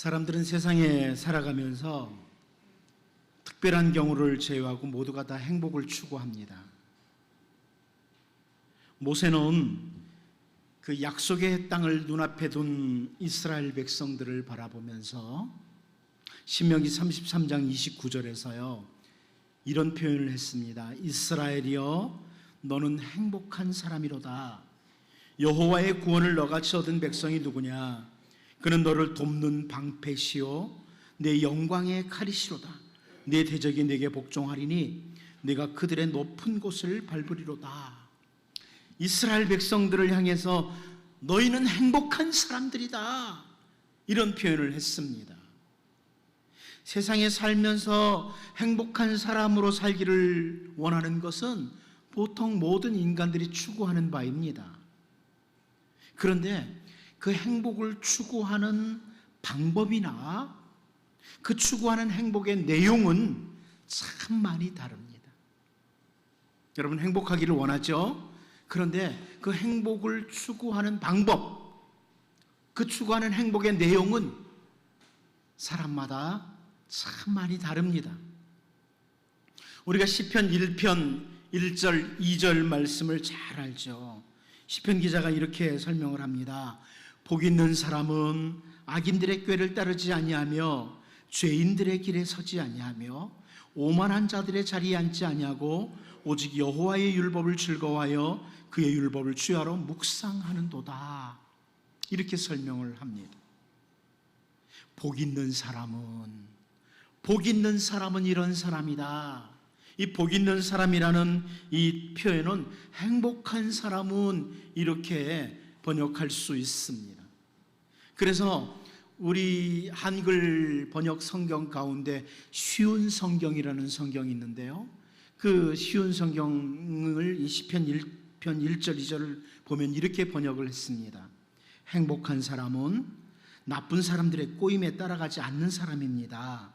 사람들은 세상에 살아가면서 특별한 경우를 제외하고 모두가 다 행복을 추구합니다. 모세는 그 약속의 땅을 눈앞에 둔 이스라엘 백성들을 바라보면서 신명기 33장 29절에서요 이런 표현을 했습니다. 이스라엘이여 너는 행복한 사람이로다. 여호와의 구원을 너같이 얻은 백성이 누구냐? 그는 너를 돕는 방패시요 내 영광의 칼이시로다. 내 대적이 내게 복종하리니 내가 그들의 높은 곳을 밟으리로다. 이스라엘 백성들을 향해서 너희는 행복한 사람들이다, 이런 표현을 했습니다. 세상에 살면서 행복한 사람으로 살기를 원하는 것은 보통 모든 인간들이 추구하는 바입니다. 그런데 그 행복을 추구하는 방법이나 그 추구하는 행복의 내용은 참 많이 다릅니다. 여러분 행복하기를 원하죠? 그런데 그 행복을 추구하는 방법, 그 추구하는 행복의 내용은 사람마다 참 많이 다릅니다. 우리가 시편 1편 1절 2절 말씀을 잘 알죠. 시편 기자가 이렇게 설명을 합니다. 복 있는 사람은 악인들의 꾀를 따르지 아니하며 죄인들의 길에 서지 아니하며 오만한 자들의 자리에 앉지 아니하고 오직 여호와의 율법을 즐거워하여 그의 율법을 주야로 묵상하는도다, 이렇게 설명을 합니다. 복 있는 사람은 이런 사람이다. 이 복 있는 사람이라는 이 표현은 행복한 사람은 이렇게 번역할 수 있습니다. 그래서 우리 한글 번역 성경 가운데 쉬운 성경이라는 성경이 있는데요, 그 쉬운 성경을 이 시편 1편 1절 2절을 보면 이렇게 번역을 했습니다. 행복한 사람은 나쁜 사람들의 꼬임에 따라가지 않는 사람입니다.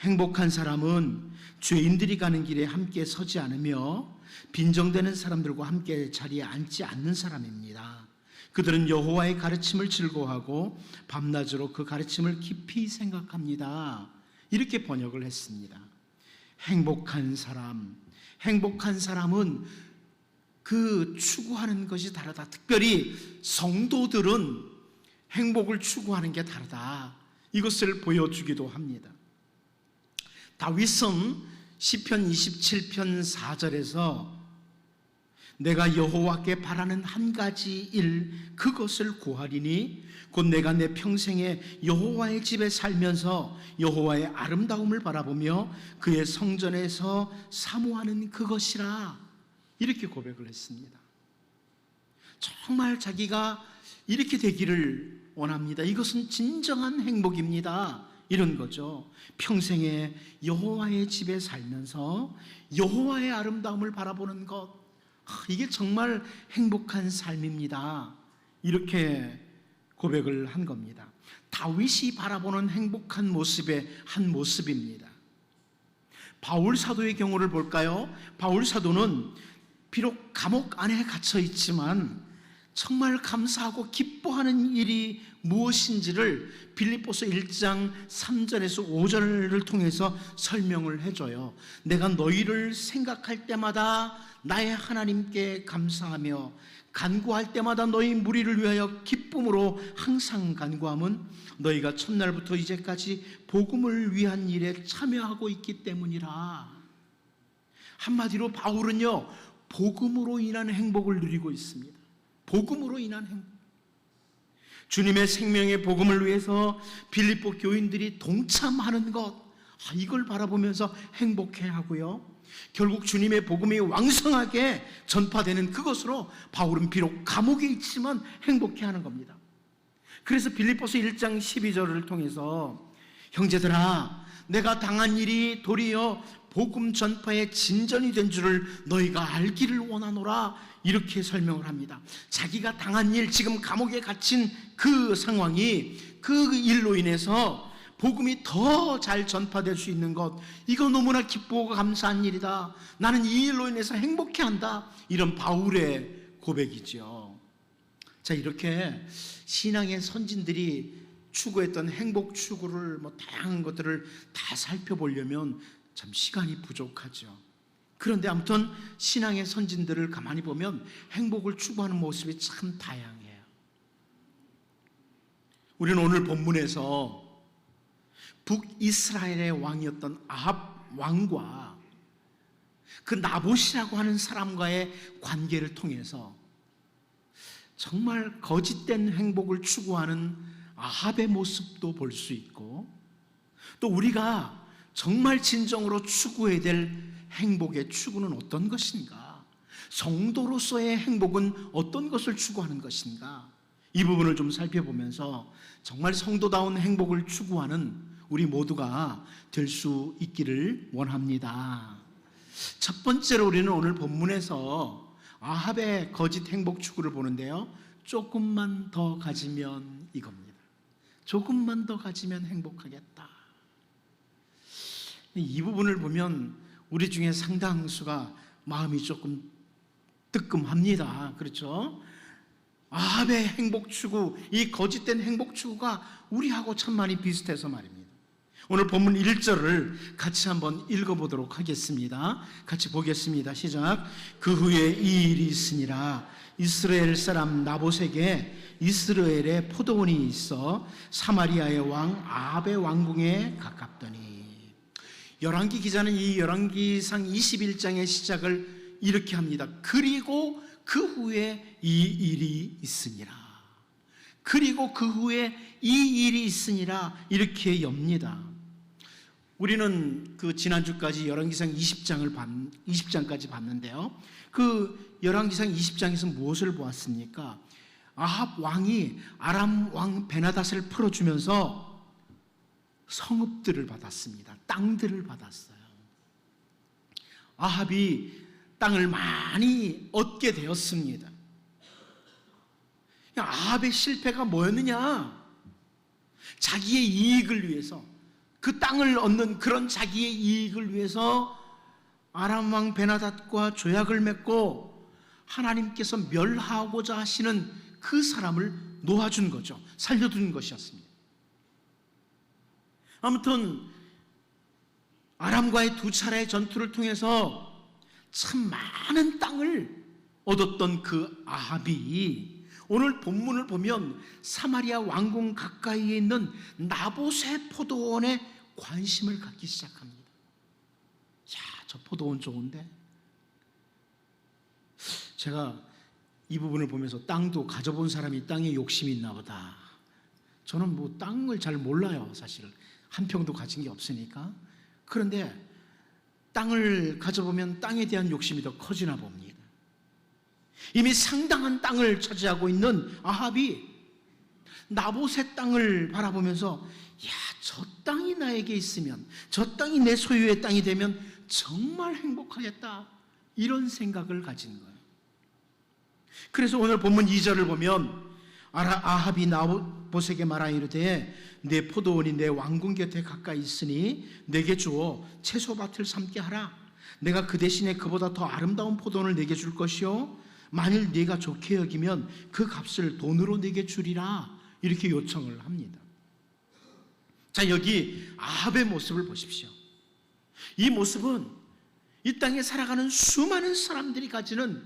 행복한 사람은 죄인들이 가는 길에 함께 서지 않으며 빈정대는 사람들과 함께 자리에 앉지 않는 사람입니다. 그들은 여호와의 가르침을 즐거워하고 밤낮으로 그 가르침을 깊이 생각합니다. 이렇게 번역을 했습니다. 행복한 사람은 그 추구하는 것이 다르다. 특별히 성도들은 행복을 추구하는 게 다르다, 이것을 보여주기도 합니다. 다윗은 시편 27편 4절에서 내가 여호와께 바라는 한 가지 일 그것을 구하리니 곧 내가 내 평생에 여호와의 집에 살면서 여호와의 아름다움을 바라보며 그의 성전에서 사모하는 그것이라, 이렇게 고백을 했습니다. 정말 자기가 이렇게 되기를 원합니다. 이것은 진정한 행복입니다, 이런 거죠. 평생에 여호와의 집에 살면서 여호와의 아름다움을 바라보는 것, 이게 정말 행복한 삶입니다, 이렇게 고백을 한 겁니다. 다윗이 바라보는 행복한 모습의 한 모습입니다. 바울 사도의 경우를 볼까요? 바울 사도는 비록 감옥 안에 갇혀 있지만 정말 감사하고 기뻐하는 일이 무엇인지를 빌립보서 1장 3절에서 5절을 통해서 설명을 해줘요. 내가 너희를 생각할 때마다 나의 하나님께 감사하며 간구할 때마다 너희 무리를 위하여 기쁨으로 항상 간구함은 너희가 첫날부터 이제까지 복음을 위한 일에 참여하고 있기 때문이라. 한마디로 바울은요, 복음으로 인한 행복을 누리고 있습니다. 복음으로 인한 행복. 주님의 생명의 복음을 위해서 빌립보 교인들이 동참하는 것, 이걸 바라보면서 행복해하고요, 결국 주님의 복음이 왕성하게 전파되는 그것으로 바울은 비록 감옥에 있지만 행복해하는 겁니다. 그래서 빌립보서 1장 12절을 통해서 형제들아 내가 당한 일이 도리어 복음 전파의 진전이 된 줄을 너희가 알기를 원하노라, 이렇게 설명을 합니다. 자기가 당한 일, 지금 감옥에 갇힌 그 상황이 그 일로 인해서 복음이 더 잘 전파될 수 있는 것, 이거 너무나 기쁘고 감사한 일이다. 나는 이 일로 인해서 행복해한다, 이런 바울의 고백이죠. 자, 이렇게 신앙의 선진들이 추구했던 행복 추구를 다양한 것들을 다 살펴보려면 참 시간이 부족하죠. 그런데 아무튼 신앙의 선진들을 가만히 보면 행복을 추구하는 모습이 참 다양해요. 우리는 오늘 본문에서 북이스라엘의 왕이었던 아합 왕과 그 나봇이라고 하는 사람과의 관계를 통해서 정말 거짓된 행복을 추구하는 아합의 모습도 볼 수 있고, 또 우리가 정말 진정으로 추구해야 될 행복의 추구는 어떤 것인가, 성도로서의 행복은 어떤 것을 추구하는 것인가, 이 부분을 좀 살펴보면서 정말 성도다운 행복을 추구하는 우리 모두가 될 수 있기를 원합니다. 첫 번째로 우리는 오늘 본문에서 아합의 거짓 행복 추구를 보는데요, 조금만 더 가지면 이겁니다. 조금만 더 가지면 행복하겠다. 이 부분을 보면 우리 중에 상당수가 마음이 조금 뜨끔합니다. 그렇죠? 아합의 행복 추구, 이 거짓된 행복 추구가 우리하고 참 많이 비슷해서 말입니다. 오늘 본문 1절을 같이 한번 읽어보도록 하겠습니다. 같이 보겠습니다. 시작. 그 후에 이 일이 있으니라. 이스라엘 사람 나봇에게 이스라엘에 포도원이 있어 사마리아의 왕 아합의 왕궁에 가깝더니. 열왕기 기자는 이 열왕기상 21장의 시작을 이렇게 합니다. 그리고 그 후에 이 일이 있으니라. 그리고 그 후에 이 일이 있으니라, 이렇게 엽니다. 우리는 그 지난주까지 열왕기상 20장까지 봤는데요, 그 열왕기상 20장에서 무엇을 보았습니까? 아합 왕이 아람 왕 베나닷을 풀어주면서 성읍들을 받았습니다. 땅들을 받았어요. 아합이 땅을 많이 얻게 되었습니다. 아합의 실패가 뭐였느냐? 자기의 이익을 위해서, 그 땅을 얻는 그런 자기의 이익을 위해서 아람 왕 베나닷과 조약을 맺고 하나님께서 멸하고자 하시는 그 사람을 놓아준 거죠. 살려둔 것이었습니다. 아무튼 아람과의 두 차례의 전투를 통해서 참 많은 땅을 얻었던 그 아합이 오늘 본문을 보면 사마리아 왕궁 가까이에 있는 나봇의 포도원에 관심을 갖기 시작합니다. 야, 저 포도원 좋은데? 제가 이 부분을 보면서 땅도 가져본 사람이 땅에 욕심이 있나 보다. 저는 뭐 땅을 잘 몰라요, 사실. 한 평도 가진 게 없으니까. 그런데 땅을 가져보면 땅에 대한 욕심이 더 커지나 봅니다. 이미 상당한 땅을 차지하고 있는 아합이 나봇의 땅을 바라보면서, 야, 저 땅이 나에게 있으면, 저 땅이 내 소유의 땅이 되면 정말 행복하겠다, 이런 생각을 가진 거예요. 그래서 오늘 본문 2절을 보면 아합이 나봇에게 말하이르되 내 포도원이 내 왕궁 곁에 가까이 있으니 내게 주어 채소밭을 삼게 하라. 내가 그 대신에 그보다 더 아름다운 포도원을 내게 줄 것이요 만일 네가 좋게 여기면 그 값을 돈으로 내게 주리라. 이렇게 요청을 합니다. 자, 여기 아합의 모습을 보십시오. 이 모습은 이 땅에 살아가는 수많은 사람들이 가지는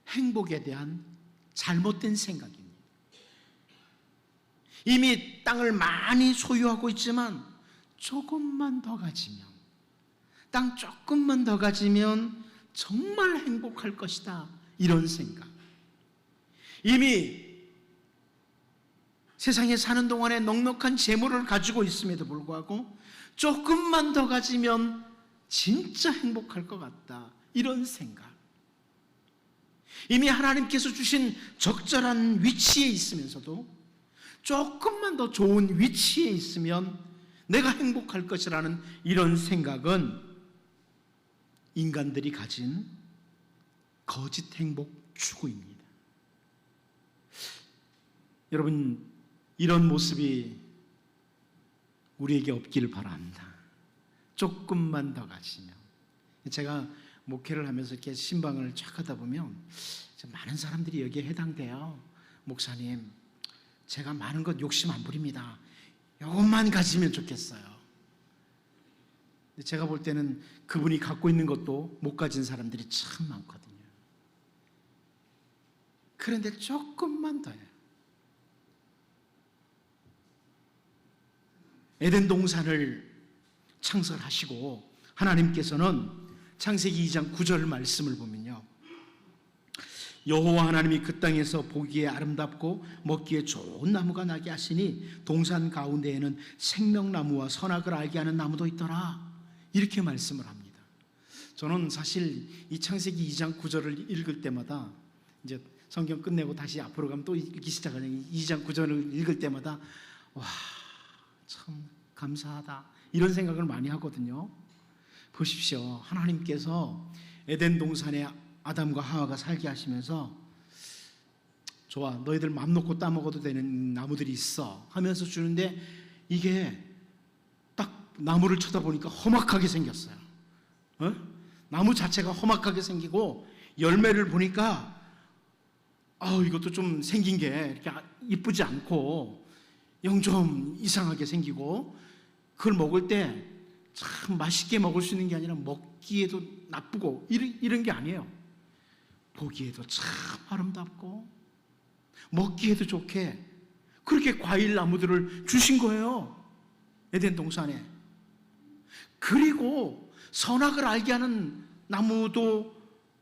행복에 대한 잘못된 생각입니다. 이미 땅을 많이 소유하고 있지만 조금만 더 가지면, 땅 조금만 더 가지면 정말 행복할 것이다, 이런 생각. 이미 세상에 사는 동안에 넉넉한 재물을 가지고 있음에도 불구하고 조금만 더 가지면 진짜 행복할 것 같다, 이런 생각. 이미 하나님께서 주신 적절한 위치에 있으면서도 조금만 더 좋은 위치에 있으면 내가 행복할 것이라는 이런 생각은 인간들이 가진 거짓 행복 추구입니다. 여러분, 이런 모습이 우리에게 없기를 바랍니다. 조금만 더 가지면. 제가 목회를 하면서 이렇게 신방을 쫙 하다 보면 많은 사람들이 여기에 해당돼요. 목사님, 제가 많은 것 욕심 안 부립니다. 이것만 가지면 좋겠어요. 제가 볼 때는 그분이 갖고 있는 것도 못 가진 사람들이 참 많거든요. 그런데 조금만 더요. 에덴 동산을 창설하시고 하나님께서는 창세기 2장 9절 말씀을 보면요, 여호와 하나님이 그 땅에서 보기에 아름답고 먹기에 좋은 나무가 나게 하시니 동산 가운데에는 생명나무와 선악을 알게 하는 나무도 있더라, 이렇게 말씀을 합니다. 저는 사실 이 창세기 2장 9절을 읽을 때마다, 이제 성경 끝내고 다시 앞으로 가면 또 읽기 시작하는 2장 9절을 읽을 때마다 와, 참 감사하다, 이런 생각을 많이 하거든요. 보십시오. 하나님께서 에덴 동산에 아담과 하와가 살게 하시면서 좋아, 너희들 맘 놓고 따먹어도 되는 나무들이 있어 하면서 주는데, 이게 딱 나무를 쳐다보니까 험악하게 생겼어요. 나무 자체가 험악하게 생기고, 열매를 보니까 이것도 좀 생긴 게 이렇게 이쁘지 않고 영 좀 이상하게 생기고, 그걸 먹을 때 참 맛있게 먹을 수 있는 게 아니라 먹기에도 나쁘고 이런 게 아니에요. 보기에도 참 아름답고 먹기에도 좋게 그렇게 과일 나무들을 주신 거예요, 에덴 동산에. 그리고 선악을 알게 하는 나무도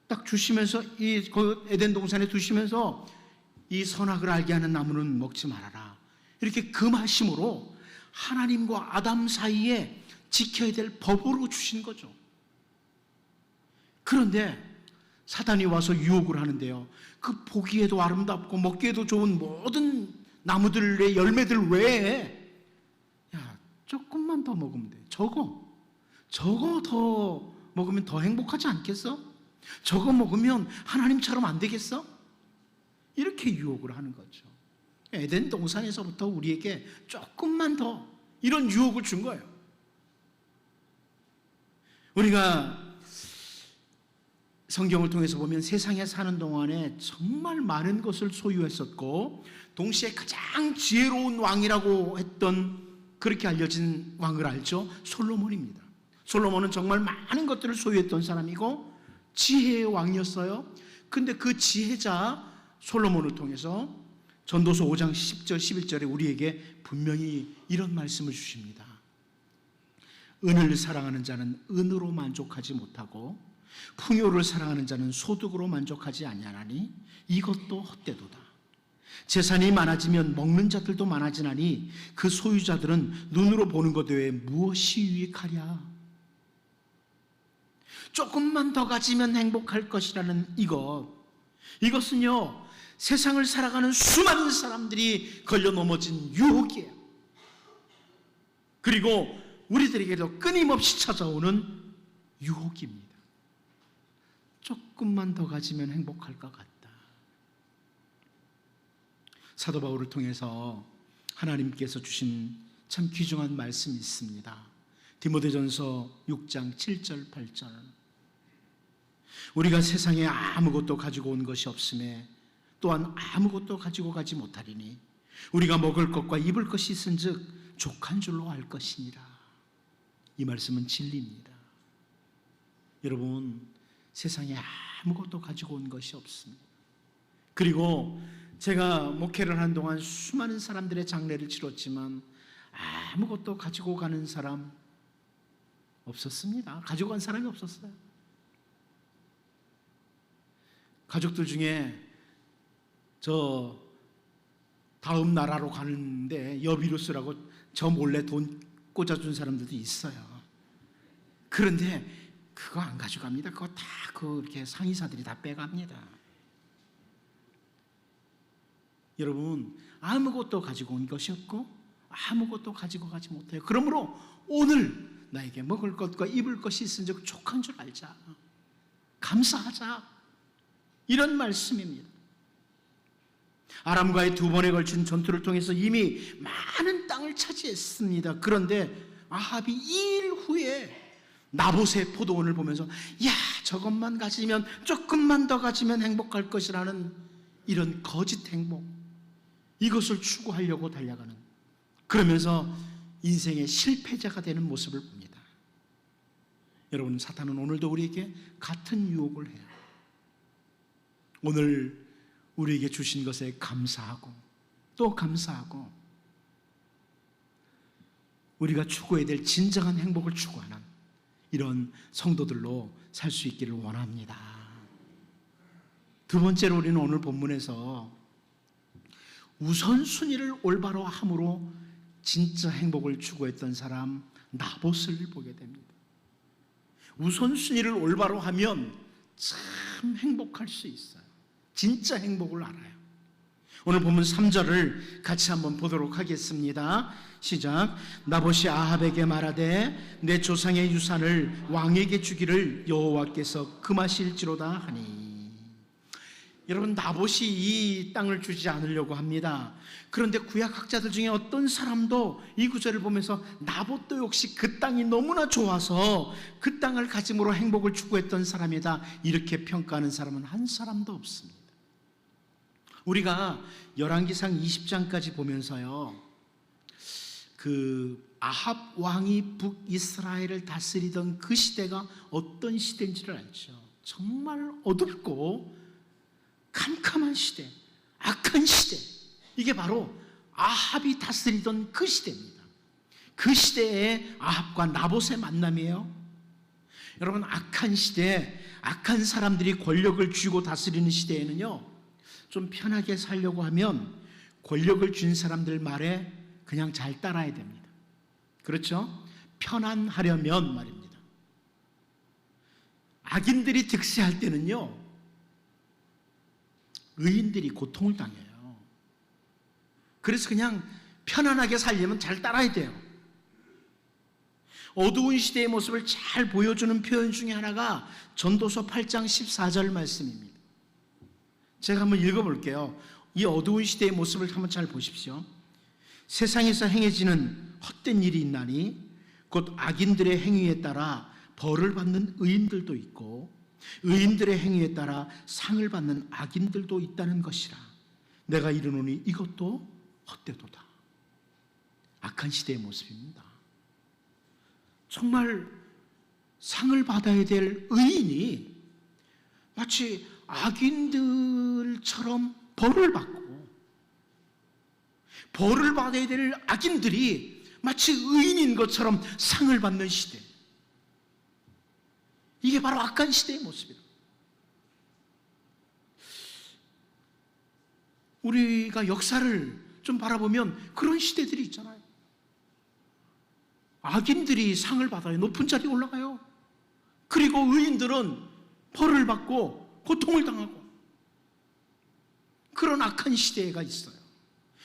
딱 주시면서, 이 에덴 동산에 두시면서 이 선악을 알게 하는 나무는 먹지 말아라, 이렇게 금하심으로 하나님과 아담 사이에 지켜야 될 법으로 주신 거죠. 그런데 사단이 와서 유혹을 하는데요, 그 보기에도 아름답고 먹기에도 좋은 모든 나무들의 열매들 외에 야, 조금만 더 먹으면 돼. 저거 더 먹으면 더 행복하지 않겠어? 저거 먹으면 하나님처럼 안 되겠어? 이렇게 유혹을 하는 거죠. 에덴 동산에서부터 우리에게 조금만 더 이런 유혹을 준 거예요. 우리가 성경을 통해서 보면 세상에 사는 동안에 정말 많은 것을 소유했었고, 동시에 가장 지혜로운 왕이라고 했던, 그렇게 알려진 왕을 알죠? 솔로몬입니다. 솔로몬은 정말 많은 것들을 소유했던 사람이고 지혜의 왕이었어요. 근데 그 지혜자 솔로몬을 통해서 전도서 5장 10절 11절에 우리에게 분명히 이런 말씀을 주십니다. 은을 사랑하는 자는 은으로 만족하지 못하고 풍요를 사랑하는 자는 소득으로 만족하지 아니하나니 이것도 헛되도다. 재산이 많아지면 먹는 자들도 많아지나니 그 소유자들은 눈으로 보는 것 외에 무엇이 유익하랴. 조금만 더 가지면 행복할 것이라는 이것은요, 세상을 살아가는 수많은 사람들이 걸려 넘어진 유혹이에요. 그리고 우리들에게도 끊임없이 찾아오는 유혹입니다. 조금만 더 가지면 행복할 것 같다. 사도 바울을 통해서 하나님께서 주신 참 귀중한 말씀이 있습니다. 디모데전서 6장 7절 8절. 우리가 세상에 아무것도 가지고 온 것이 없음에 또한 아무것도 가지고 가지 못하리니 우리가 먹을 것과 입을 것이 있은즉 족한 줄로 알 것이니라. 이 말씀은 진리입니다. 여러분, 세상에 아무것도 가지고 온 것이 없습니다. 그리고 제가 목회를 하는 동안 수많은 사람들의 장례를 치렀지만 아무것도 가지고 가는 사람 없었습니다. 가지고 간 사람이 없었어요. 가족들 중에 저 다음 나라로 가는데 여비로 쓰라고 저 몰래 돈 꽂아준 사람들도 있어요. 그런데 그거 안 가져갑니다. 그거 다 이렇게 상의사들이 다 빼갑니다. 여러분, 아무것도 가지고 온 것이 없고 아무것도 가지고 가지 못해요. 그러므로 오늘 나에게 먹을 것과 입을 것이 있은즉 족한 줄 알자. 감사하자. 이런 말씀입니다. 아람과의 2번에 걸친 전투를 통해서 이미 많은 땅을 차지했습니다. 그런데 아합이 2일 후에 나봇의 포도원을 보면서 야, 저것만 가지면, 조금만 더 가지면 행복할 것이라는 이런 거짓 행복, 이것을 추구하려고 달려가는, 그러면서 인생의 실패자가 되는 모습을 봅니다. 여러분, 사탄은 오늘도 우리에게 같은 유혹을 해요. 오늘 우리에게 주신 것에 감사하고 또 감사하고 우리가 추구해야 될 진정한 행복을 추구하는 이런 성도들로 살 수 있기를 원합니다. 두 번째로 우리는 오늘 본문에서 우선순위를 올바로 함으로 진짜 행복을 추구했던 사람 나봇을 보게 됩니다. 우선순위를 올바로 하면 참 행복할 수 있어요. 진짜 행복을 알아요. 오늘 본문 3절을 같이 한번 보도록 하겠습니다. 시작. 나봇이 아합에게 말하되 내 조상의 유산을 왕에게 주기를 여호와께서 금하실지로다 하니. 여러분, 나봇이 이 땅을 주지 않으려고 합니다. 그런데 구약학자들 중에 어떤 사람도 이 구절을 보면서 나봇도 역시 그 땅이 너무나 좋아서 그 땅을 가짐으로 행복을 추구했던 사람이다, 이렇게 평가하는 사람은 한 사람도 없습니다. 우리가 열왕기상 20장까지 보면서요, 그 아합 왕이 북이스라엘을 다스리던 그 시대가 어떤 시대인지를 알죠. 정말 어둡고 캄캄한 시대, 악한 시대, 이게 바로 아합이 다스리던 그 시대입니다. 그 시대에 아합과 나봇의 만남이에요. 여러분, 악한 시대, 악한 사람들이 권력을 쥐고 다스리는 시대에는요, 좀 편하게 살려고 하면 권력을 쥔 사람들 말에 그냥 잘 따라야 됩니다. 그렇죠? 편안하려면 말입니다. 악인들이 득세할 때는요, 의인들이 고통을 당해요. 그래서 그냥 편안하게 살려면 잘 따라야 돼요. 어두운 시대의 모습을 잘 보여주는 표현 중에 하나가 전도서 8장 14절 말씀입니다. 제가 한번 읽어볼게요. 이 어두운 시대의 모습을 한번 잘 보십시오. 세상에서 행해지는 헛된 일이 있나니 곧 악인들의 행위에 따라 벌을 받는 의인들도 있고 의인들의 행위에 따라 상을 받는 악인들도 있다는 것이라. 내가 이르노니 이것도 헛되도다. 악한 시대의 모습입니다. 정말 상을 받아야 될 의인이 마치 악인들처럼 벌을 받고, 벌을 받아야 될 악인들이 마치 의인인 것처럼 상을 받는 시대, 이게 바로 악한 시대의 모습이에요. 우리가 역사를 좀 바라보면 그런 시대들이 있잖아요. 악인들이 상을 받아요. 높은 자리에 올라가요. 그리고 의인들은 벌을 받고 고통을 당하고, 그런 악한 시대가 있어요.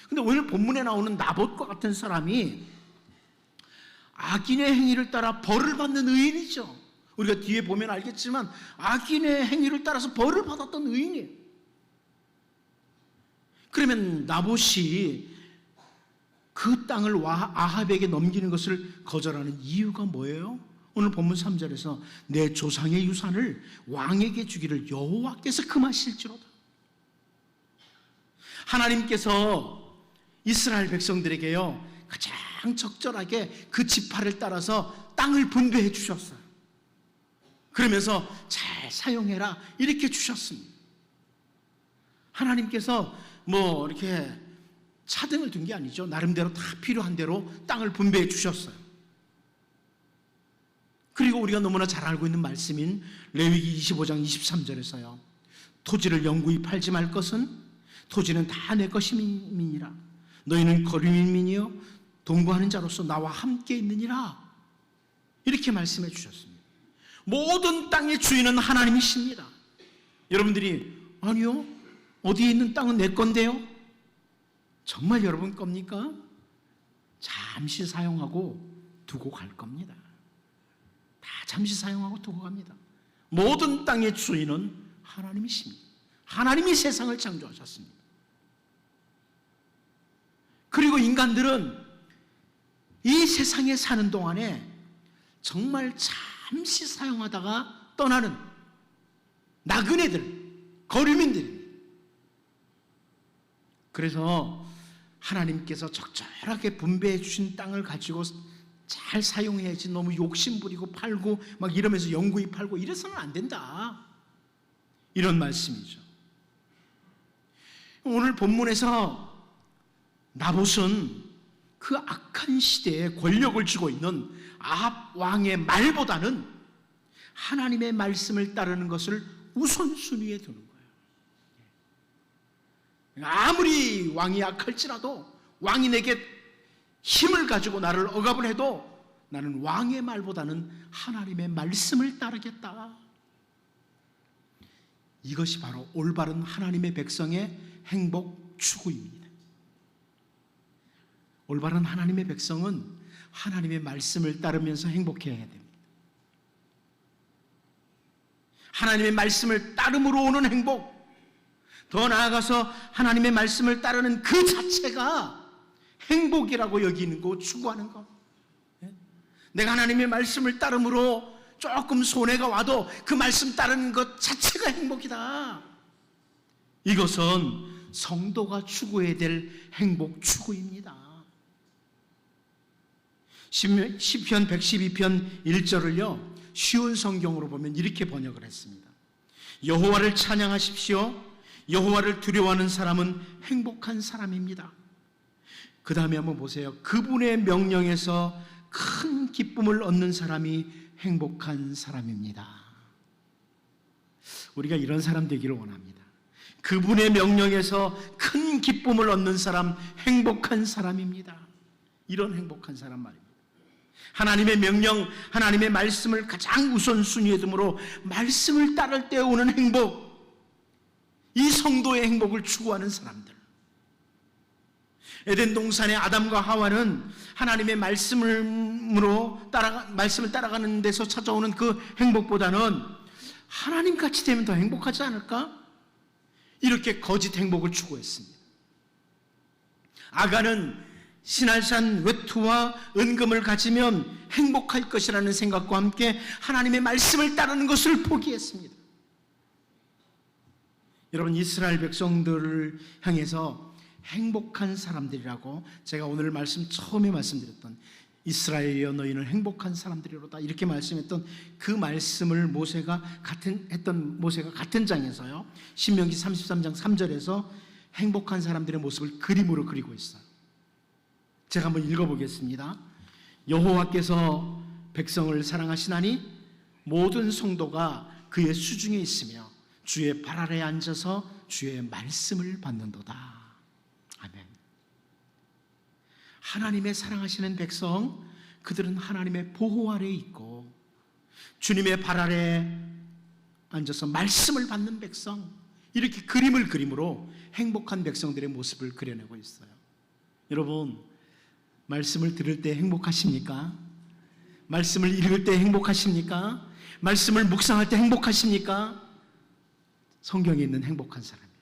근데 오늘 본문에 나오는 나봇과 같은 사람이 악인의 행위를 따라 벌을 받는 의인이죠. 우리가 뒤에 보면 알겠지만 악인의 행위를 따라서 벌을 받았던 의인이에요. 그러면 나봇이 그 땅을 아합에게 넘기는 것을 거절하는 이유가 뭐예요? 오늘 본문 3절에서 내 조상의 유산을 왕에게 주기를 여호와께서 금하실지로다. 하나님께서 이스라엘 백성들에게요, 가장 적절하게 그 지파를 따라서 땅을 분배해 주셨어요. 그러면서 잘 사용해라 이렇게 주셨습니다. 하나님께서 뭐 이렇게 차등을 둔 게 아니죠. 나름대로 다 필요한 대로 땅을 분배해 주셨어요. 그리고 우리가 너무나 잘 알고 있는 말씀인 레위기 25장 23절에서요, 토지를 영구히 팔지 말 것은 토지는 다 내 것임이니라. 너희는 거류민이요 동거하는 자로서 나와 함께 있느니라. 이렇게 말씀해 주셨습니다. 모든 땅의 주인은 하나님이십니다. 여러분들이 아니요, 어디에 있는 땅은 내 건데요? 정말 여러분 겁니까? 잠시 사용하고 두고 갈 겁니다. 다 잠시 사용하고 두고 갑니다. 모든 땅의 주인은 하나님이십니다. 하나님이 세상을 창조하셨습니다. 그리고 인간들은 이 세상에 사는 동안에 정말 잠시 사용하다가 떠나는 나그네들, 거류민들입니다. 그래서 하나님께서 적절하게 분배해 주신 땅을 가지고 잘 사용해야지 너무 욕심부리고 팔고 막 이러면서 영구히 팔고 이래서는 안 된다. 이런 말씀이죠. 오늘 본문에서 나봇은 그 악한 시대에 권력을 쥐고 있는 아합 왕의 말보다는 하나님의 말씀을 따르는 것을 우선순위에 두는 거예요. 아무리 왕이 악할지라도 왕이 내게 힘을 가지고 나를 억압을 해도 나는 왕의 말보다는 하나님의 말씀을 따르겠다. 이것이 바로 올바른 하나님의 백성의 행복 추구입니다. 올바른 하나님의 백성은 하나님의 말씀을 따르면서 행복해야 됩니다. 하나님의 말씀을 따름으로 오는 행복, 더 나아가서 하나님의 말씀을 따르는 그 자체가 행복이라고 여기는 거, 추구하는 거. 내가 하나님의 말씀을 따름으로 조금 손해가 와도 그 말씀 따르는 것 자체가 행복이다. 이것은 성도가 추구해야 될 행복 추구입니다. 시편 112편 1절을요 쉬운 성경으로 보면 이렇게 번역을 했습니다. 여호와를 찬양하십시오. 여호와를 두려워하는 사람은 행복한 사람입니다. 그 다음에 한번 보세요. 그분의 명령에서 큰 기쁨을 얻는 사람이 행복한 사람입니다. 우리가 이런 사람 되기를 원합니다. 그분의 명령에서 큰 기쁨을 얻는 사람, 행복한 사람입니다. 이런 행복한 사람 말입니다. 하나님의 명령, 하나님의 말씀을 가장 우선순위에 두므로 말씀을 따를 때 오는 행복, 이 성도의 행복을 추구하는 사람들. 에덴 동산의 아담과 하와는 하나님의 말씀을 따라가는 데서 찾아오는 그 행복보다는 하나님 같이 되면 더 행복하지 않을까? 이렇게 거짓 행복을 추구했습니다. 아가는 시날산 외투와 은금을 가지면 행복할 것이라는 생각과 함께 하나님의 말씀을 따르는 것을 포기했습니다. 여러분, 이스라엘 백성들을 향해서 행복한 사람들이라고 제가 오늘 말씀 처음에 말씀드렸던 이스라엘이여 너희는 행복한 사람들이로다 이렇게 말씀했던 그 말씀을 모세가 같은 장에서요 신명기 33장 3절에서 행복한 사람들의 모습을 그림으로 그리고 있어요. 제가 한번 읽어보겠습니다. 여호와께서 백성을 사랑하시나니 모든 성도가 그의 수중에 있으며 주의 발 아래에 앉아서 주의 말씀을 받는도다. 아멘. 하나님의 사랑하시는 백성, 그들은 하나님의 보호 아래에 있고 주님의 발 아래에 앉아서 말씀을 받는 백성, 이렇게 그림으로 행복한 백성들의 모습을 그려내고 있어요. 여러분, 말씀을 들을 때 행복하십니까? 말씀을 읽을 때 행복하십니까? 말씀을 묵상할 때 행복하십니까? 성경에 있는 행복한 사람이에요.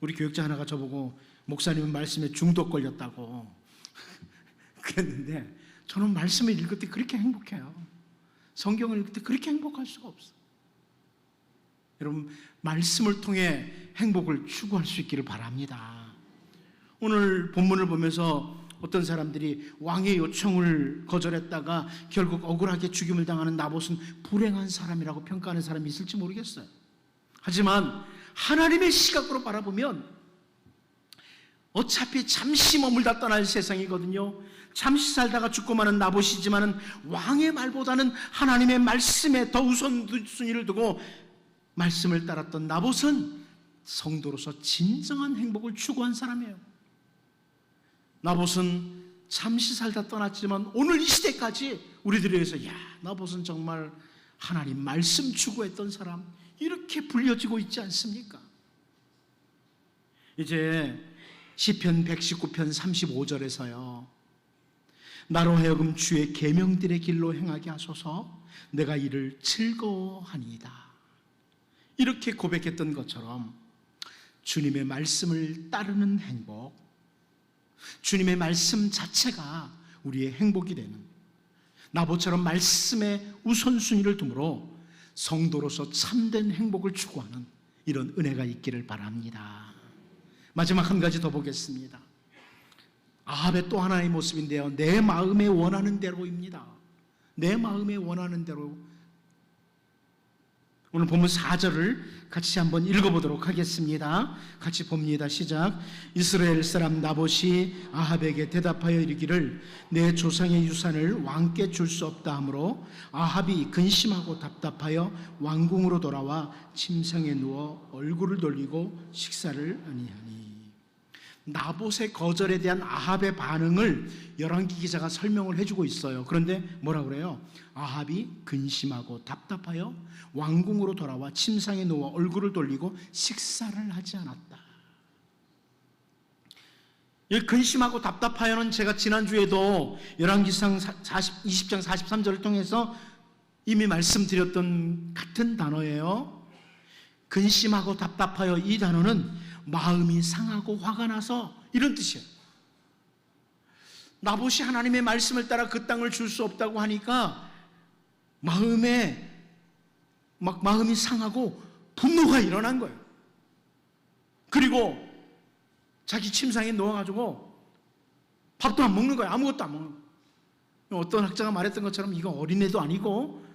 우리 교육자 하나가 저보고 목사님은 말씀에 중독 걸렸다고 그랬는데 저는 말씀을 읽을 때 그렇게 행복해요. 성경을 읽을 때 그렇게 행복할 수가 없어요. 여러분, 말씀을 통해 행복을 추구할 수 있기를 바랍니다. 오늘 본문을 보면서 어떤 사람들이 왕의 요청을 거절했다가 결국 억울하게 죽임을 당하는 나봇은 불행한 사람이라고 평가하는 사람이 있을지 모르겠어요. 하지만 하나님의 시각으로 바라보면 어차피 잠시 머물다 떠날 세상이거든요. 잠시 살다가 죽고 마는 나봇이지만 왕의 말보다는 하나님의 말씀에 더 우선순위를 두고 말씀을 따랐던 나봇은 성도로서 진정한 행복을 추구한 사람이에요. 나봇은 잠시 살다 떠났지만 오늘 이 시대까지 우리들에 의해서 야, 나봇은 정말 하나님 말씀 추구했던 사람, 이렇게 불려지고 있지 않습니까? 이제 시편 119편 35절에서요 나로 하여금 주의 계명들의 길로 행하게 하소서 내가 이를 즐거워하니이다, 이렇게 고백했던 것처럼 주님의 말씀을 따르는 행복, 주님의 말씀 자체가 우리의 행복이 되는, 나봇처럼 말씀에 우선순위를 두므로 성도로서 참된 행복을 추구하는 이런 은혜가 있기를 바랍니다. 마지막 한 가지 더 보겠습니다. 아합의 또 하나의 모습인데요, 내 마음에 원하는 대로입니다. 내 마음에 원하는 대로. 오늘 본문 4절을 같이 한번 읽어보도록 하겠습니다. 같이 봅니다. 시작. 이스라엘 사람 나봇이 아합에게 대답하여 이르기를 내 조상의 유산을 왕께 줄 수 없다 하므로 아합이 근심하고 답답하여 왕궁으로 돌아와 침상에 누워 얼굴을 돌리고 식사를 아니하니. 나봇의 거절에 대한 아합의 반응을 열왕기 기자가 설명을 해주고 있어요. 그런데 뭐라 그래요? 아합이 근심하고 답답하여 왕궁으로 돌아와 침상에 누워 얼굴을 돌리고 식사를 하지 않았다. 이 근심하고 답답하여는 제가 지난주에도 열왕기상 20장 43절을 통해서 이미 말씀드렸던 같은 단어예요. 근심하고 답답하여, 이 단어는 마음이 상하고 화가 나서 이런 뜻이에요. 나봇이 하나님의 말씀을 따라 그 땅을 줄 수 없다고 하니까 마음이 상하고 분노가 일어난 거예요. 그리고 자기 침상에 누워가지고 밥도 안 먹는 거예요. 아무것도 안 먹는 거예요. 어떤 학자가 말했던 것처럼 이거 어린애도 아니고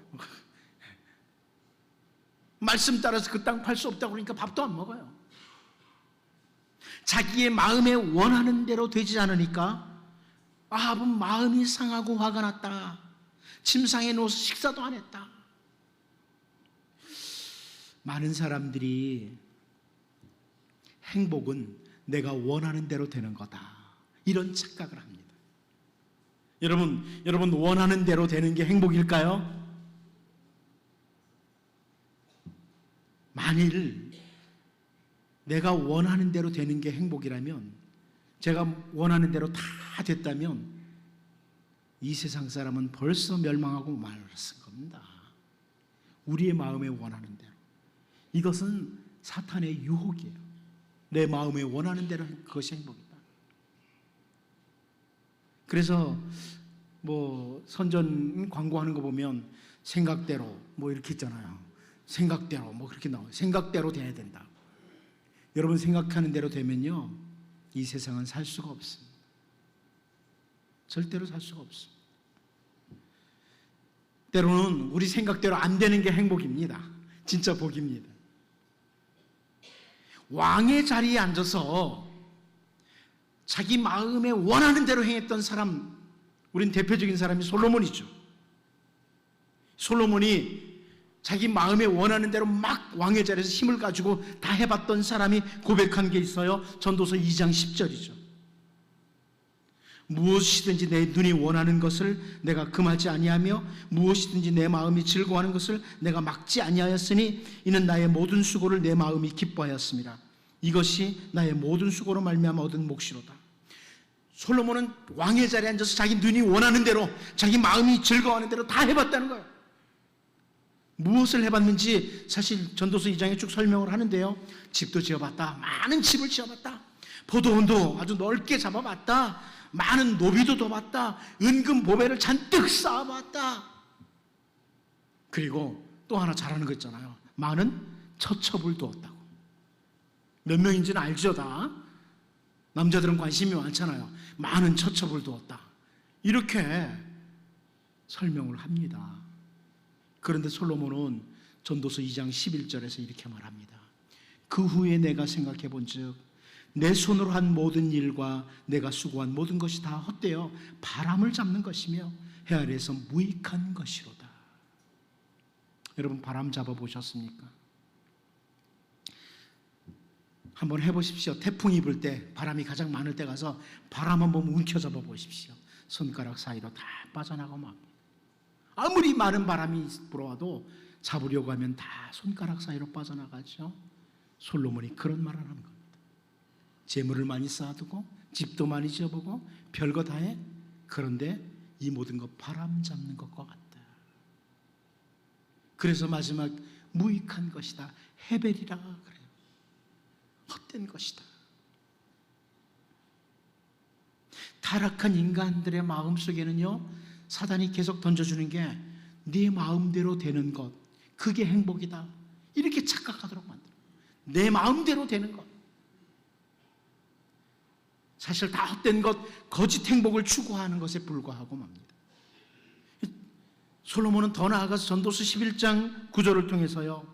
말씀 따라서 그 땅 팔 수 없다고 그러니까 밥도 안 먹어요. 자기의 마음에 원하는 대로 되지 않으니까 아합은 마음이 상하고 화가 났다. 침상에 누워서 식사도 안 했다. 많은 사람들이 행복은 내가 원하는 대로 되는 거다, 이런 착각을 합니다. 여러분 원하는 대로 되는 게 행복일까요? 만일 내가 원하는 대로 되는 게 행복이라면, 제가 원하는 대로 다 됐다면 이 세상 사람은 벌써 멸망하고 말았을 겁니다. 우리의 마음에 원하는 대로. 이것은 사탄의 유혹이에요. 내 마음에 원하는 대로 그것이 행복이다. 그래서 선전 광고하는 거 보면 생각대로 이렇게 있잖아요. 생각대로 그렇게 나와요. 생각대로 돼야 된다. 여러분 생각하는 대로 되면요, 이 세상은 살 수가 없습니다. 절대로 살 수가 없습니다. 때로는 우리 생각대로 안 되는 게 행복입니다. 진짜 복입니다. 왕의 자리에 앉아서 자기 마음에 원하는 대로 행했던 사람, 우린 대표적인 사람이 솔로몬이죠. 솔로몬이 자기 마음에 원하는 대로 막 왕의 자리에서 힘을 가지고 다 해봤던 사람이 고백한 게 있어요. 전도서 2장 10절이죠. 무엇이든지 내 눈이 원하는 것을 내가 금하지 아니하며 무엇이든지 내 마음이 즐거워하는 것을 내가 막지 아니하였으니 이는 나의 모든 수고를 내 마음이 기뻐하였습니다. 이것이 나의 모든 수고로 말미암아 얻은 몫이로다. 솔로몬은 왕의 자리에 앉아서 자기 눈이 원하는 대로, 자기 마음이 즐거워하는 대로 다 해봤다는 거예요. 무엇을 해봤는지 사실 전도서 2장에 쭉 설명을 하는데요. 집도 지어봤다. 많은 집을 지어봤다. 포도원도 아주 넓게 잡아봤다. 많은 노비도 둬봤다. 은금 보배를 잔뜩 쌓아봤다. 그리고 또 하나 잘하는 거 있잖아요. 많은 처첩을 두었다고. 몇 명인지는 알죠, 다. 남자들은 관심이 많잖아요. 많은 처첩을 두었다. 이렇게 설명을 합니다. 그런데 솔로몬은 전도서 2장 11절에서 이렇게 말합니다. 그 후에 내가 생각해 본즉 내 손으로 한 모든 일과 내가 수고한 모든 것이 다 헛되어 바람을 잡는 것이며 해 아래에서 무익한 것이로다. 여러분 바람 잡아 보셨습니까? 한번 해보십시오. 태풍이 불 때, 바람이 가장 많을 때 가서 바람 한번 움켜잡아 보십시오. 손가락 사이로 다 빠져나가고 막. 아무리 많은 바람이 불어와도 잡으려고 하면 다 손가락 사이로 빠져나가죠. 솔로몬이 그런 말을 하는 겁니다. 재물을 많이 쌓아두고 집도 많이 지어보고 별거 다 해. 그런데 이 모든 것 바람 잡는 것과 같다. 그래서 마지막 무익한 것이다. 헤벨이라 그래요. 헛된 것이다. 타락한 인간들의 마음속에는요, 사단이 계속 던져주는 게 네 마음대로 되는 것, 그게 행복이다. 이렇게 착각하도록 만들어요. 내 마음대로 되는 것, 사실 다 헛된 것, 거짓 행복을 추구하는 것에 불과하고 맙니다. 솔로몬은 더 나아가서 전도서 11장 9절을 통해서요,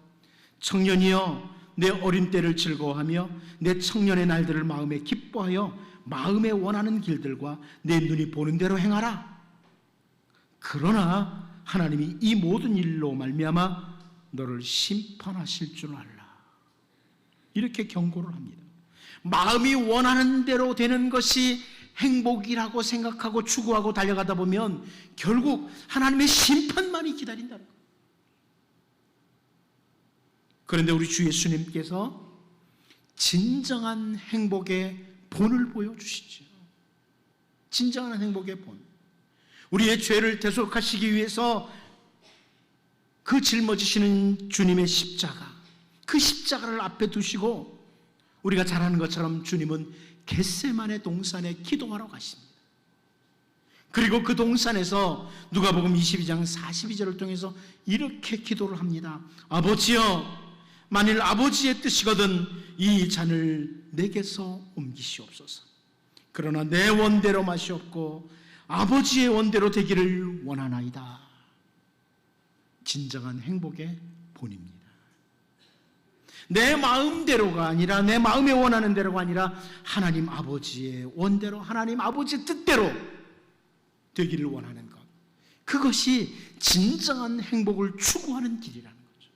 청년이여 내 어린 때를 즐거워하며 내 청년의 날들을 마음에 기뻐하여 마음에 원하는 길들과 내 눈이 보는 대로 행하라. 그러나 하나님이 이 모든 일로 말미암아 너를 심판하실 줄 알라. 이렇게 경고를 합니다. 마음이 원하는 대로 되는 것이 행복이라고 생각하고 추구하고 달려가다 보면 결국 하나님의 심판만이 기다린다는 거예요. 그런데 우리 주 예수님께서 진정한 행복의 본을 보여주시죠. 진정한 행복의 본. 우리의 죄를 대속하시기 위해서 그 짊어지시는 주님의 십자가, 그 십자가를 앞에 두시고 우리가 잘 아는 것처럼 주님은 겟세마네 동산에 기도하러 가십니다. 그리고 그 동산에서 누가복음 22장 42절을 통해서 이렇게 기도를 합니다. 아버지여, 만일 아버지의 뜻이거든 이 잔을 내게서 옮기시옵소서. 그러나 내 원대로 마시옵고 아버지의 원대로 되기를 원하나이다. 진정한 행복의 본입니다. 내 마음대로가 아니라, 내 마음에 원하는 대로가 아니라 하나님 아버지의 원대로, 하나님 아버지의 뜻대로 되기를 원하는 것, 그것이 진정한 행복을 추구하는 길이라는 거죠.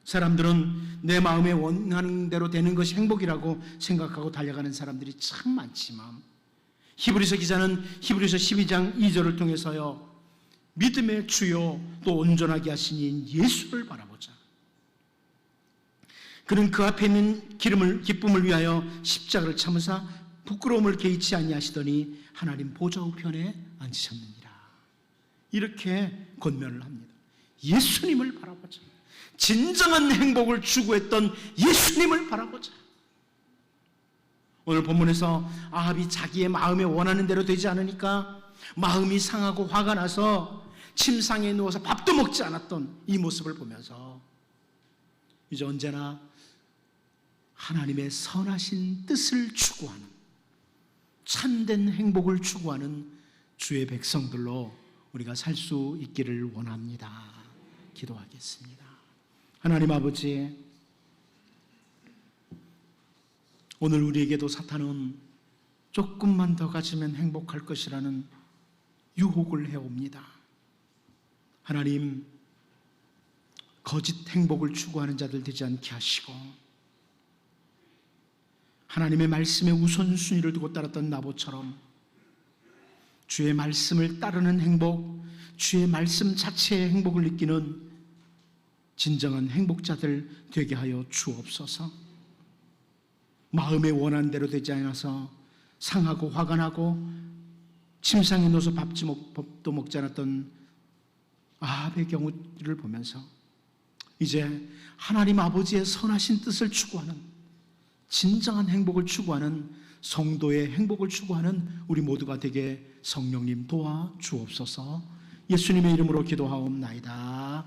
사람들은 내 마음에 원하는 대로 되는 것이 행복이라고 생각하고 달려가는 사람들이 참 많지만, 히브리서 기자는 히브리서 12장 2절을 통해서요, 믿음의 주요 또 온전하게 하신 이인 예수를 바라보자. 그는 그 앞에 있는 기쁨을 위하여 십자가를 참으사 부끄러움을 개의치 아니하시더니 하나님 보좌 우편에 앉으셨느니라. 이렇게 권면을 합니다. 예수님을 바라보자. 진정한 행복을 추구했던 예수님을 바라보자. 오늘 본문에서 아합이 자기의 마음에 원하는 대로 되지 않으니까 마음이 상하고 화가 나서 침상에 누워서 밥도 먹지 않았던 이 모습을 보면서 이제 언제나 하나님의 선하신 뜻을 추구하는, 참된 행복을 추구하는 주의 백성들로 우리가 살 수 있기를 원합니다. 기도하겠습니다. 하나님 아버지, 오늘 우리에게도 사탄은 조금만 더 가지면 행복할 것이라는 유혹을 해옵니다. 하나님, 거짓 행복을 추구하는 자들 되지 않게 하시고 하나님의 말씀에 우선순위를 두고 따랐던 나봇처럼 주의 말씀을 따르는 행복, 주의 말씀 자체의 행복을 느끼는 진정한 행복자들 되게 하여 주옵소서. 마음에 원하는 대로 되지 않아서 상하고 화가 나고 침상에 누워서 밥도 먹지 않았던 아합의 경우를 보면서 이제 하나님 아버지의 선하신 뜻을 추구하는, 진정한 행복을 추구하는, 성도의 행복을 추구하는 우리 모두가 되게 성령님 도와 주옵소서. 예수님의 이름으로 기도하옵나이다.